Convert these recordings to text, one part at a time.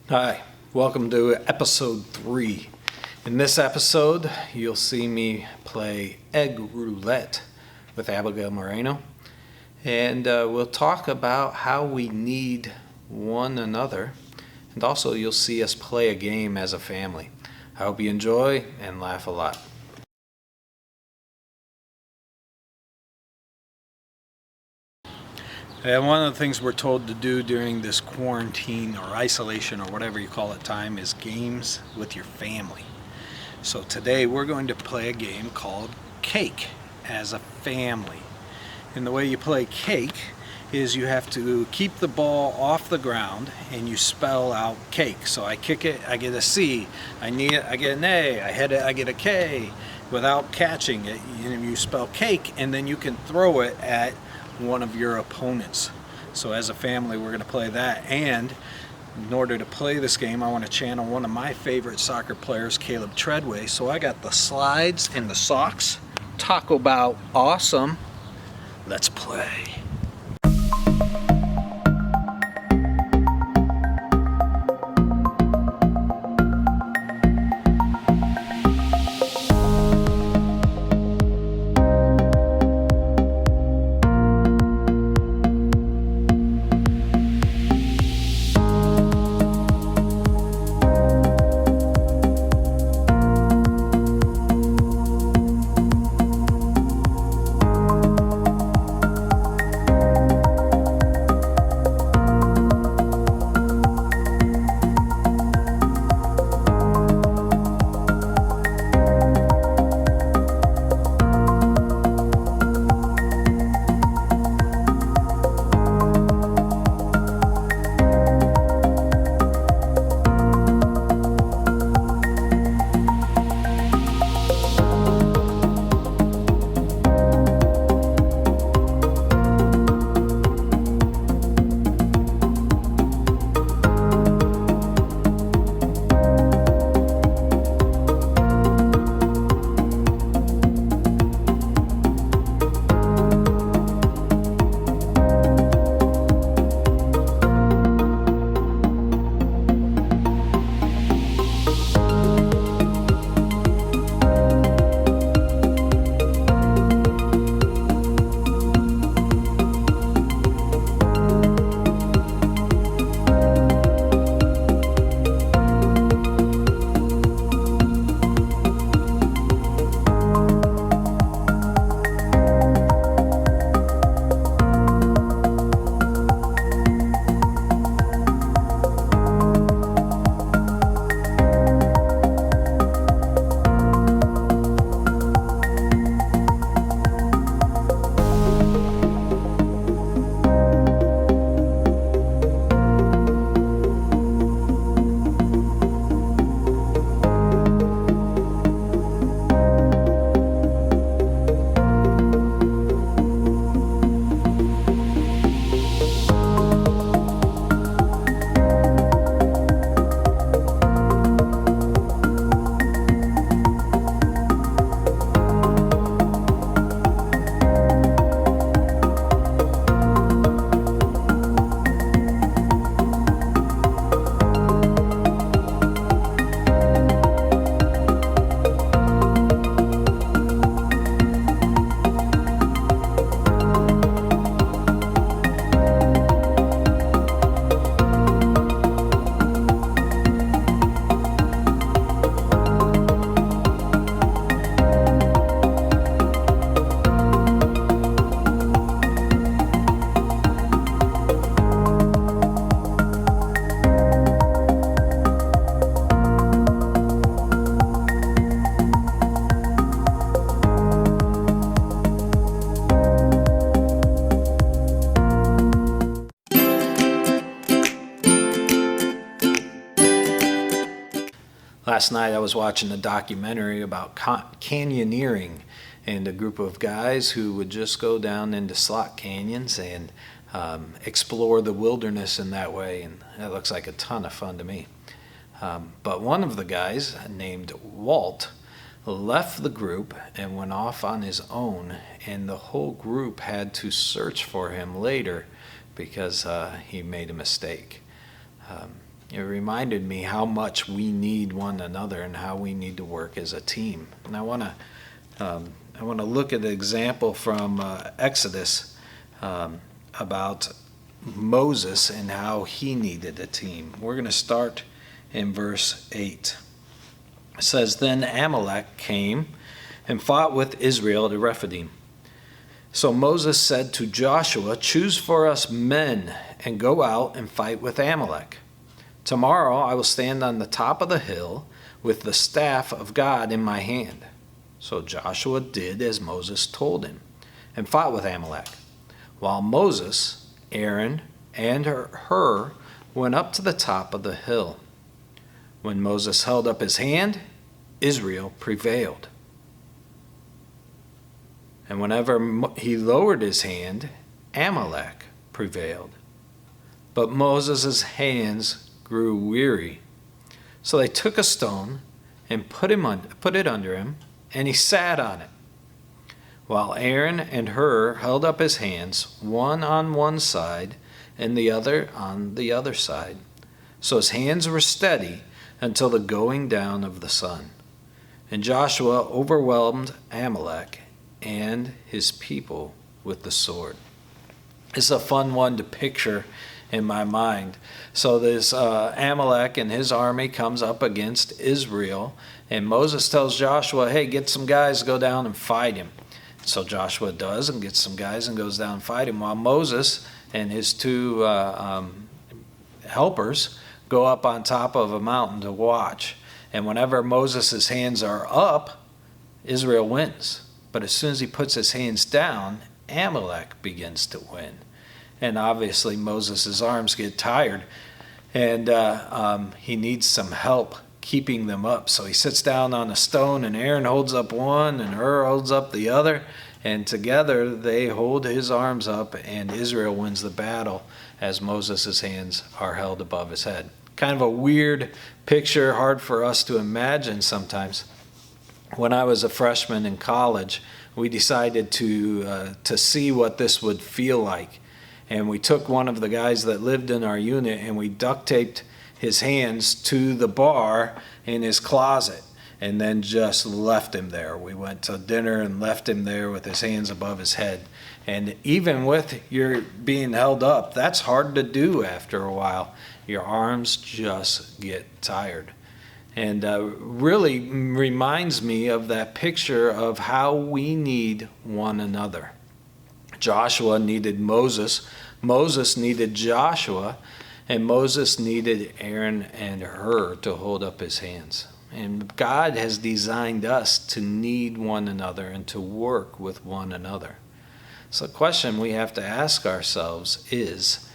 Hi, welcome to episode 3. In this episode, you'll see me play egg roulette with Abigail Moreno, and we'll talk about how we need one another, and also you'll see us play a game as a family. I hope you enjoy and laugh a lot. And one of the things we're told to do during this quarantine or isolation or whatever you call it time is games with your family. So today we're going to play a game called Cake as a family. And the way you play Cake is you have to keep the ball off the ground and you spell out cake. So I kick it, I get a C. I get an A. I hit it, I get a K. Without catching it, you spell cake, and then you can throw it at one of your opponents. So as a family we're going to play that, and in order to play this game I want to channel one of my favorite soccer players, Caleb Treadway. So I got the slides and the socks. Talk about awesome. Let's play. Last night I was watching a documentary about canyoneering, and a group of guys who would just go down into slot canyons and explore the wilderness in that way, and that looks like a ton of fun to me. But one of the guys, named Walt, left the group and went off on his own, and the whole group had to search for him later because he made a mistake. it reminded me how much we need one another and how we need to work as a team. And I want to look at an example from Exodus about Moses and how he needed a team. We're going to start in verse 8. It says, Then Amalek came and fought with Israel at Rephidim. So Moses said to Joshua, Choose for us men and go out and fight with Amalek. Tomorrow I will stand on the top of the hill with the staff of God in my hand. So Joshua did as Moses told him and fought with Amalek, while Moses, Aaron, and Hur went up to the top of the hill. When Moses held up his hand, Israel prevailed. And whenever he lowered his hand, Amalek prevailed. But Moses' hands grew weary. So they took a stone and put it under him, and he sat on it. While Aaron and Hur held up his hands, one on one side and the other on the other side. So his hands were steady until the going down of the sun. And Joshua overwhelmed Amalek and his people with the sword. It's a fun one to picture in my mind. So this Amalek and his army comes up against Israel, and Moses tells Joshua, hey, get some guys to go down and fight him. So Joshua does and gets some guys and goes down and fight him, while Moses and his two helpers go up on top of a mountain to watch. And whenever Moses' hands are up, Israel wins. But as soon as he puts his hands down, Amalek begins to win. And obviously Moses' arms get tired, and he needs some help keeping them up. So he sits down on a stone, and Aaron holds up one and Hur holds up the other, and together they hold his arms up, and Israel wins the battle as Moses' hands are held above his head. Kind of a weird picture, hard for us to imagine sometimes. When I was a freshman in college, we decided to see what this would feel like. And we took one of the guys that lived in our unit and we duct taped his hands to the bar in his closet and then just left him there. We went to dinner and left him there with his hands above his head. And even with your being held up, that's hard to do after a while. Your arms just get tired. And really reminds me of that picture of how we need one another. Joshua needed Moses, Moses needed Joshua, and Moses needed Aaron and Hur to hold up his hands. And God has designed us to need one another and to work with one another. So the question we have to ask ourselves is,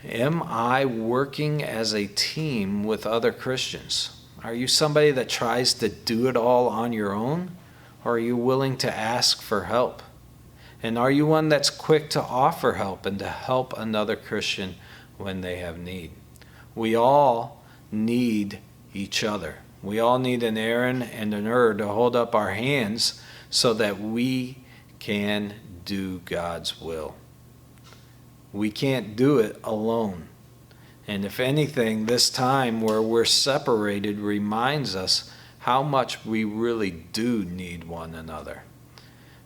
am I working as a team with other Christians? Are you somebody that tries to do it all on your own, or are you willing to ask for help? And are you one that's quick to offer help and to help another Christian when they have need? We all need each other. We all need an Aaron and an Hur to hold up our hands so that we can do God's will. We can't do it alone. And if anything, this time where we're separated reminds us how much we really do need one another.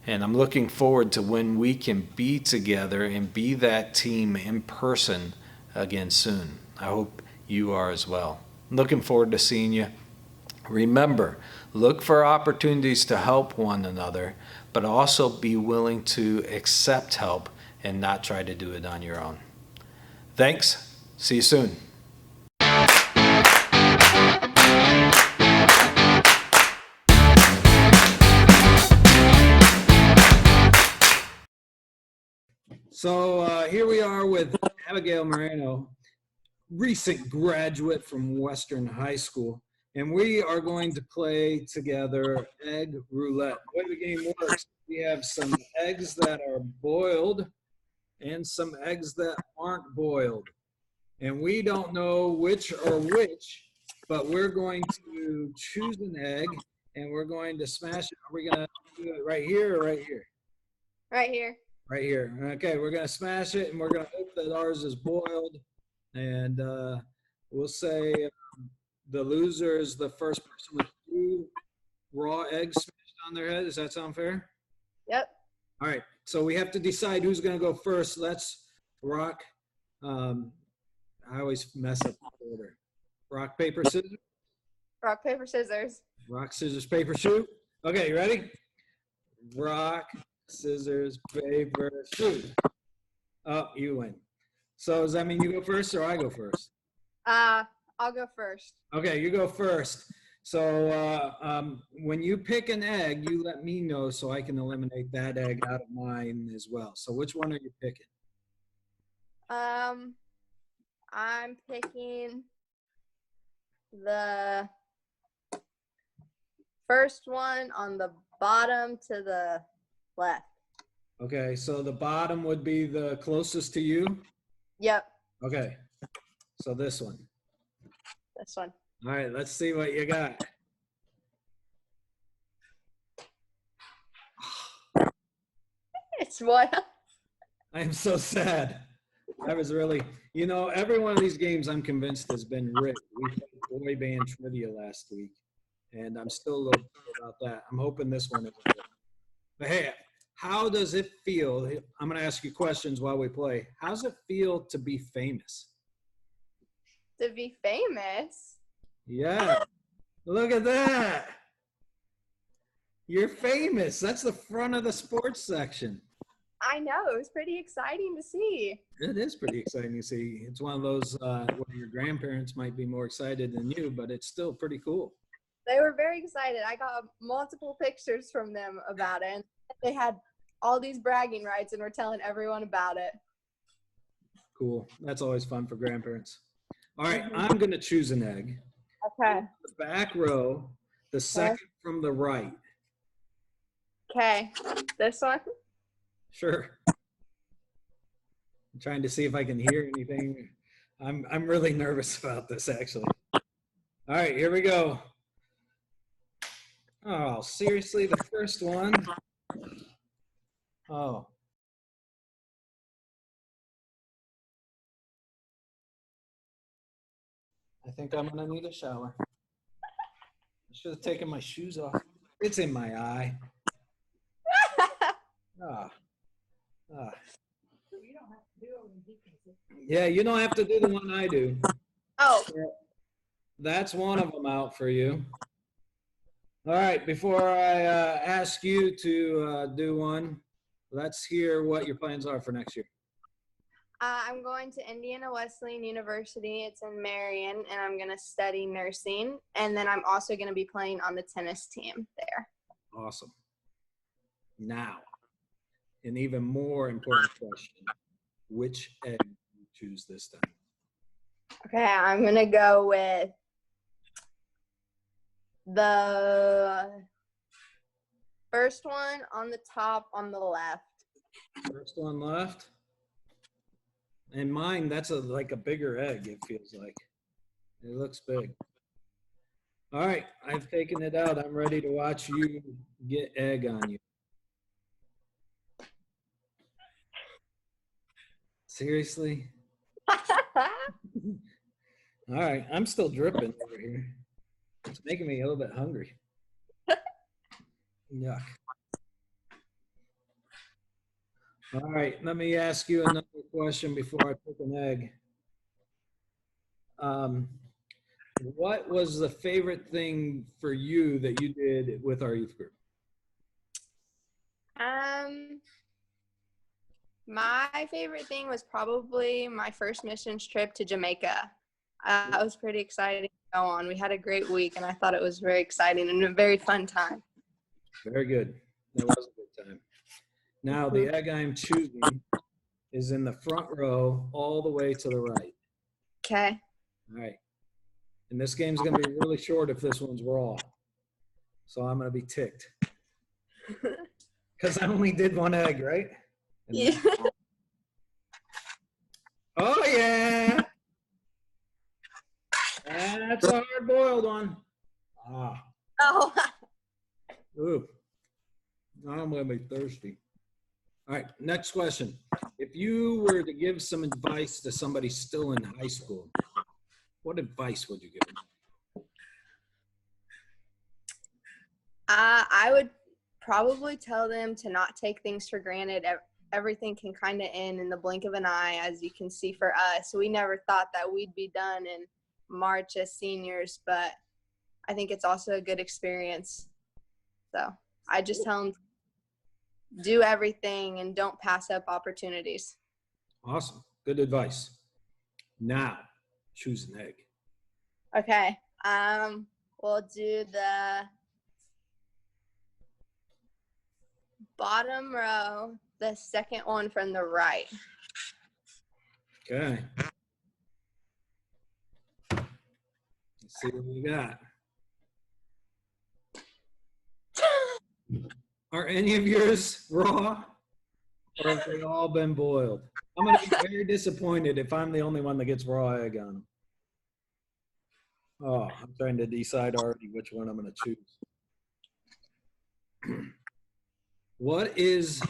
And I'm looking forward to when we can be together and be that team in person again soon. I hope you are as well. Looking forward to seeing you. Remember, look for opportunities to help one another, but also be willing to accept help and not try to do it on your own. Thanks. See you soon. So here we are with Abigail Moreno, recent graduate from Western High School, and we are going to play together egg roulette. The way the game works, we have some eggs that are boiled and some eggs that aren't boiled. And we don't know which are which, but we're going to choose an egg and we're going to smash it. Are we going to do it right here or right here? Right here. Right here. Okay, we're going to smash it and we're going to hope that ours is boiled. And we'll say the loser is the first person with 2 raw eggs smashed on their head. Does that sound fair? Yep. All right. So we have to decide who's going to go first. Let's rock. I always mess up the order. Rock, paper, scissors. Rock, paper, scissors. Rock, scissors, paper, shoot. Okay, you ready? Rock, scissors, paper, shoot. Oh, you win. So does that mean you go first or I go first? I'll go first. Okay, you go first. So when you pick an egg, you let me know so I can eliminate that egg out of mine as well. So which one are you picking? I'm picking the first one on the bottom to the left. Okay, so the bottom would be the closest to you? Yep. Okay, so this one. This one. All right, let's see what you got. It's what? I am so sad. I was really, every one of these games I'm convinced has been rigged. We played boy band trivia last week, and I'm still a little bit about that. I'm hoping this one is good. But hey, how does it feel? I'm going to ask you questions while we play. How does it feel to be famous? To be famous? Yeah. Look at that. You're famous. That's the front of the sports section. I know. It was pretty exciting to see. It is pretty exciting to see. It's one of those where your grandparents might be more excited than you, but it's still pretty cool. They were very excited. I got multiple pictures from them about it. And they had all these bragging rights and were telling everyone about it. Cool. That's always fun for grandparents. All right, I'm going to choose an egg. Okay. The back row, the second from the right. Okay. This one? Sure. I'm trying to see if I can hear anything. I'm really nervous about this, actually. All right, here we go. Oh, seriously, the first one? Oh. I think I'm going to need a shower. I should have taken my shoes off. It's in my eye. Ah. Ah. Yeah, you don't have to do the one I do. Oh. That's one of them out for you. All right, before I ask you to do one, let's hear what your plans are for next year. I'm going to Indiana Wesleyan University. It's in Marion, and I'm going to study nursing. And then I'm also going to be playing on the tennis team there. Awesome. Now, an even more important question. Which egg do you choose this time? Okay, I'm going to go with the first one on the top on the left. First one left. And mine, that's like a bigger egg, it feels like. It looks big. All right, I've taken it out. I'm ready to watch you get egg on you. Seriously? All right, I'm still dripping over here. It's making me a little bit hungry. Yuck. All right, let me ask you another question before I pick an egg. What was the favorite thing for you that you did with our youth group? My favorite thing was probably my first missions trip to Jamaica. I was pretty excited to go on. We had a great week, and I thought it was very exciting and a very fun time. Very good. That was a good time. Now, the egg I'm choosing is in the front row all the way to the right. Okay. All right. And this game's going to be really short if this one's raw. So I'm going to be ticked. Because I only did one egg, right? Yeah. Oh, yeah. That's a hard-boiled one. Ah. Oh. Ooh. Now I'm going to be thirsty. All right, next question. If you were to give some advice to somebody still in high school, What advice would you give them? I would probably tell them to not take things for granted. Everything can kind of end in the blink of an eye, as you can see for us. We never thought that we'd be done in March as seniors, but I think it's also a good experience. So I just tell them, do everything and don't pass up opportunities. Awesome. Good advice. Now, choose an egg. Okay. We'll do the bottom row, the second one from the right. Okay. Let's see what we got. Are any of yours raw, or have they all been boiled? I'm going to be very disappointed if I'm the only one that gets raw egg on them. Oh, I'm trying to decide already which one I'm going to choose. What is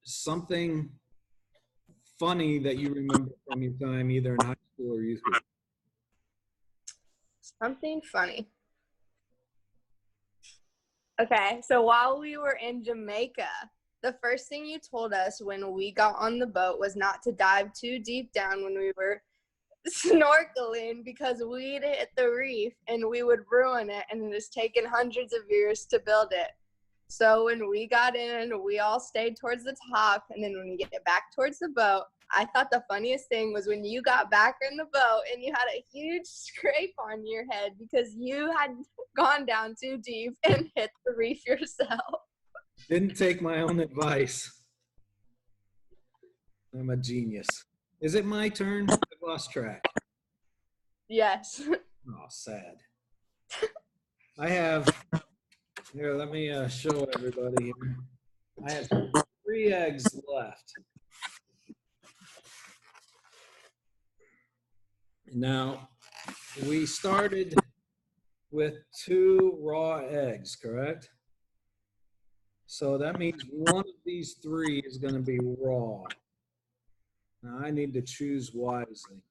something funny that you remember from your time either in high school or youth group? Something funny. Okay, so while we were in Jamaica, the first thing you told us when we got on the boat was not to dive too deep down when we were snorkeling because we'd hit the reef and we would ruin it, and it has taken hundreds of years to build it. So when we got in, we all stayed towards the top, and then when we get back towards the boat, I thought the funniest thing was when you got back in the boat and you had a huge scrape on your head because you had gone down too deep and hit the reef yourself. Didn't take my own advice. I'm a genius. Is it my turn? I've lost track. Yes. Oh, sad. I have, here, let me show everybody here. I have 3 eggs left. Now, we started with 2 raw eggs, correct? So that means one of these 3 is going to be raw. Now I need to choose wisely.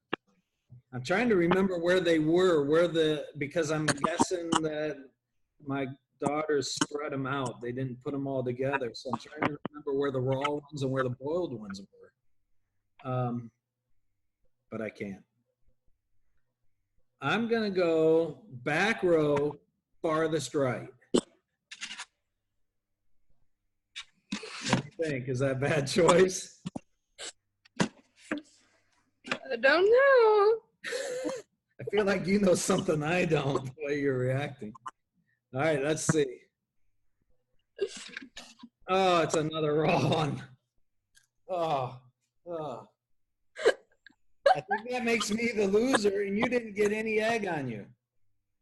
I'm trying to remember where they were, because I'm guessing that my daughters spread them out. They didn't put them all together. So I'm trying to remember where the raw ones and where the boiled ones were. But I can't. I'm going to go back row, farthest right. What do you think? Is that a bad choice? I don't know. I feel like you know something I don't, the way you're reacting. All right, let's see. Oh, it's another raw one. Oh. I think that makes me the loser, and you didn't get any egg on you.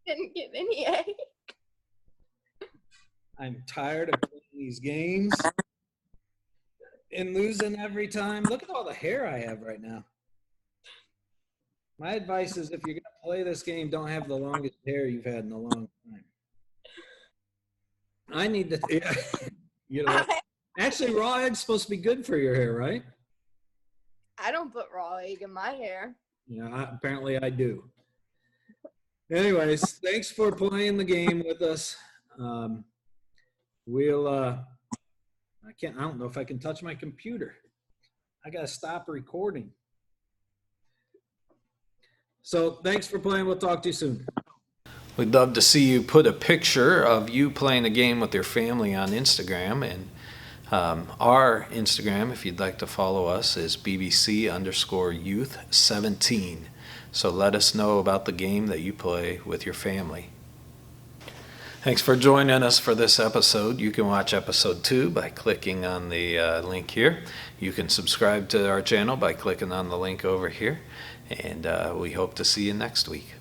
Didn't get any egg. I'm tired of playing these games and losing every time. Look at all the hair I have right now. My advice is if you're going to play this game, don't have the longest hair you've had in a long time. I need to, you know, actually raw egg's supposed to be good for your hair, right? I don't put raw egg in my hair. Yeah, apparently I do. Anyways, thanks for playing the game with us. I don't know if I can touch my computer. I got to stop recording. So thanks for playing. We'll talk to you soon. We'd love to see you put a picture of you playing a game with your family on Instagram. And our Instagram, if you'd like to follow us, is bbc_youth17. So let us know about the game that you play with your family. Thanks for joining us for this episode. You can watch episode 2 by clicking on the link here. You can subscribe to our channel by clicking on the link over here. And we hope to see you next week.